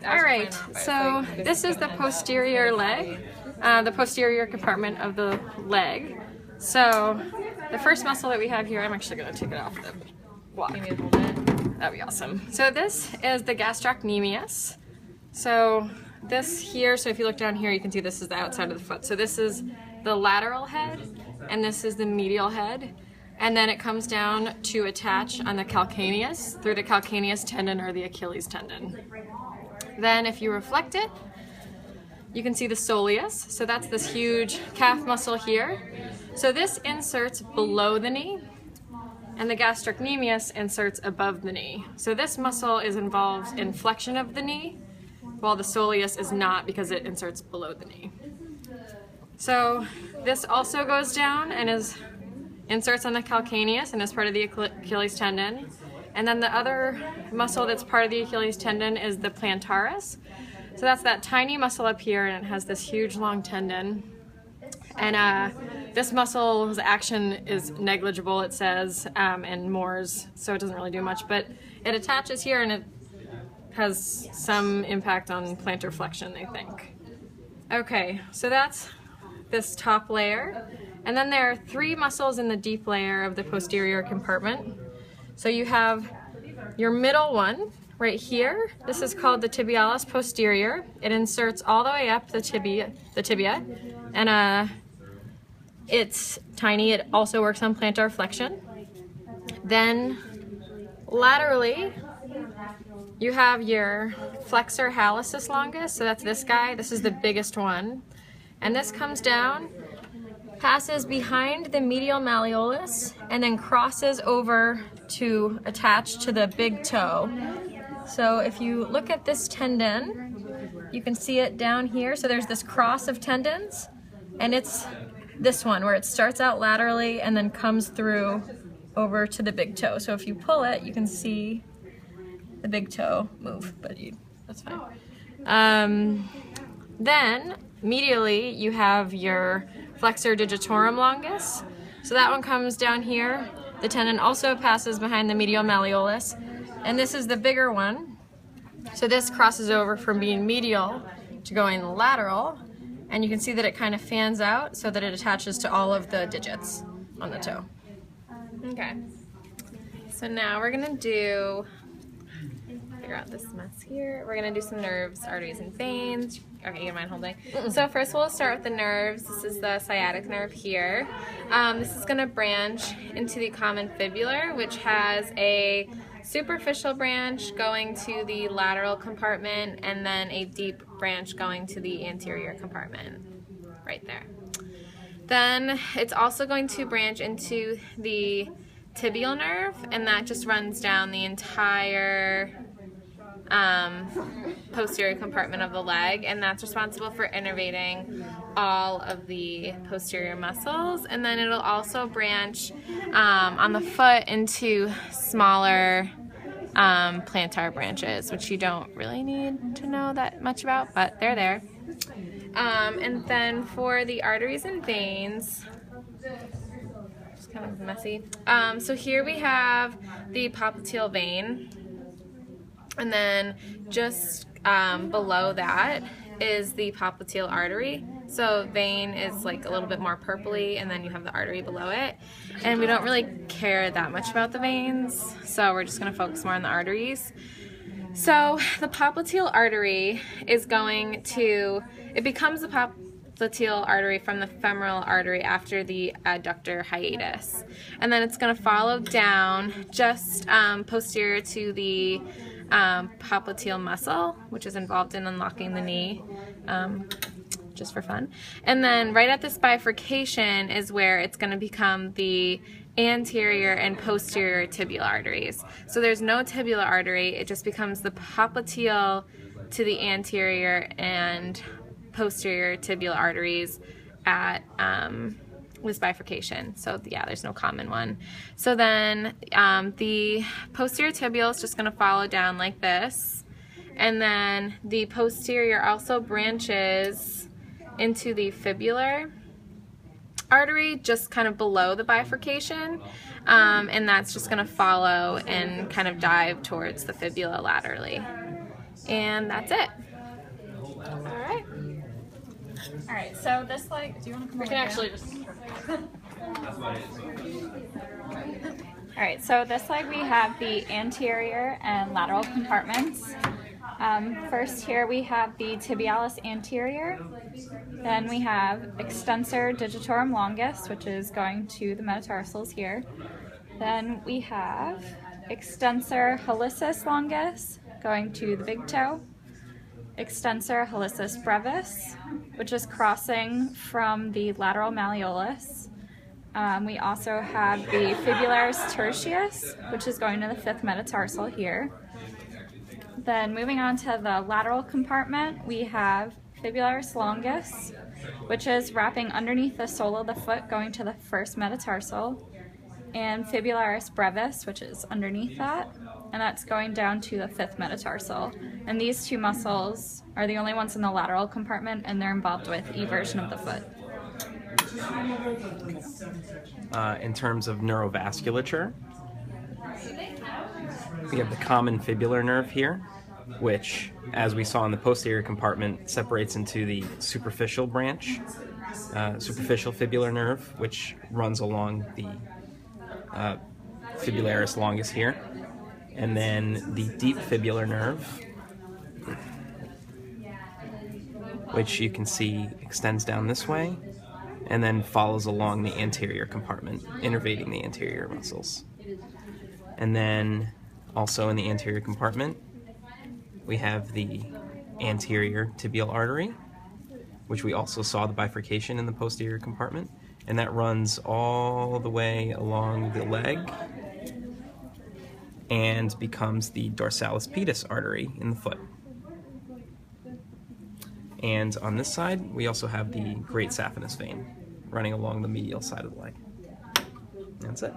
All right, so this is the posterior leg, the posterior compartment of the leg. So the first muscle that we have here, I'm actually going to take it off the block. That'd be awesome. So this is the gastrocnemius. So this here, so if you look down here, you can see this is the outside of the foot. So this is the lateral head, and this is the medial head. And then it comes down to attach on the calcaneus through the calcaneus tendon or the Achilles tendon. Then if you reflect it, you can see the soleus. So that's this huge calf muscle here. So this inserts below the knee, and the gastrocnemius inserts above the knee. So this muscle is involved in flexion of the knee, while the soleus is not because it inserts below the knee. So this also goes down and inserts on the calcaneus and is part of the Achilles tendon. And then the other muscle that's part of the Achilles tendon is the plantaris. So that's that tiny muscle up here, and it has this huge long tendon. And this muscle's action is negligible, it says, in Moore's, so it doesn't really do much, but it attaches here and it has some impact on plantar flexion, they think. Okay, so that's this top layer. And then there are three muscles in the deep layer of the posterior compartment. So you have your middle one right here. This is called the tibialis posterior. It inserts all the way up the tibia, and it's tiny. It also works on plantar flexion. Then laterally, you have your flexor hallucis longus. So that's this guy. This is the biggest one. And this comes down, passes behind the medial malleolus, and then crosses over to attach to the big toe. So if you look at this tendon, you can see it down here. So there's this cross of tendons, and it's this one where it starts out laterally and then comes through over to the big toe. So if you pull it, you can see the big toe move, but that's fine. Then medially, you have your flexor digitorum longus. So that one comes down here. The tendon also passes behind the medial malleolus, and this is the bigger one. So this crosses over from being medial to going lateral, and you can see that it kind of fans out so that it attaches to all of the digits on the toe. Okay, so now we're gonna figure out this mess here. We're gonna do some nerves, arteries, and veins. Okay, you don't mind holding? So first we'll start with the nerves. This is the sciatic nerve here. This is gonna branch into the common fibular, which has a superficial branch going to the lateral compartment, and then a deep branch going to the anterior compartment, right there. Then it's also going to branch into the tibial nerve, and that just runs down the entire posterior compartment of the leg, and that's responsible for innervating all of the posterior muscles. And then it'll also branch on the foot into smaller plantar branches, which you don't really need to know that much about, but they're there. And then for the arteries and veins, it's kind of messy. So here we have the popliteal vein, and then just below that is the popliteal artery. So vein is like a little bit more purpley, and then you have the artery below it. And we don't really care that much about the veins, so we're just going to focus more on the arteries. So the popliteal artery is going to, it becomes the popliteal artery from the femoral artery after the adductor hiatus. And then it's going to follow down just posterior to the popliteal muscle, which is involved in unlocking the knee, just for fun. And then right at this bifurcation is where it's going to become the anterior and posterior tibial arteries. So there's no tibial artery, it just becomes the popliteal to the anterior and posterior tibial arteries at this bifurcation. So yeah, there's no common one. So then the posterior tibial is just going to follow down like this, and then the posterior also branches into the fibular artery just kind of below the bifurcation, and that's just going to follow and kind of dive towards the fibula laterally. And that's it. All right, so this leg, do you want to come over? We can actually just. All right, so this leg we have the anterior and lateral compartments. First here we have the tibialis anterior. Then we have extensor digitorum longus, which is going to the metatarsals here. Then we have extensor hallucis longus, going to the big toe. Extensor hallucis brevis, which is crossing from the lateral malleolus. We also have the fibularis tertius, which is going to the 5th metatarsal here. Then moving on to the lateral compartment, we have fibularis longus, which is wrapping underneath the sole of the foot going to the 1st metatarsal, and fibularis brevis, which is underneath that, and that's going down to the 5th metatarsal. And these two muscles are the only ones in the lateral compartment, and they're involved with eversion of the foot. In terms of neurovasculature, we have the common fibular nerve here, which, as we saw in the posterior compartment, separates into the superficial branch, superficial fibular nerve, which runs along the fibularis longus here, and then the deep fibular nerve, which you can see extends down this way and then follows along the anterior compartment, innervating the anterior muscles. And then also in the anterior compartment, we have the anterior tibial artery, which we also saw the bifurcation in the posterior compartment, and that runs all the way along the leg and becomes the dorsalis pedis artery in the foot. And on this side, we also have the great saphenous vein running along the medial side of the leg. That's it.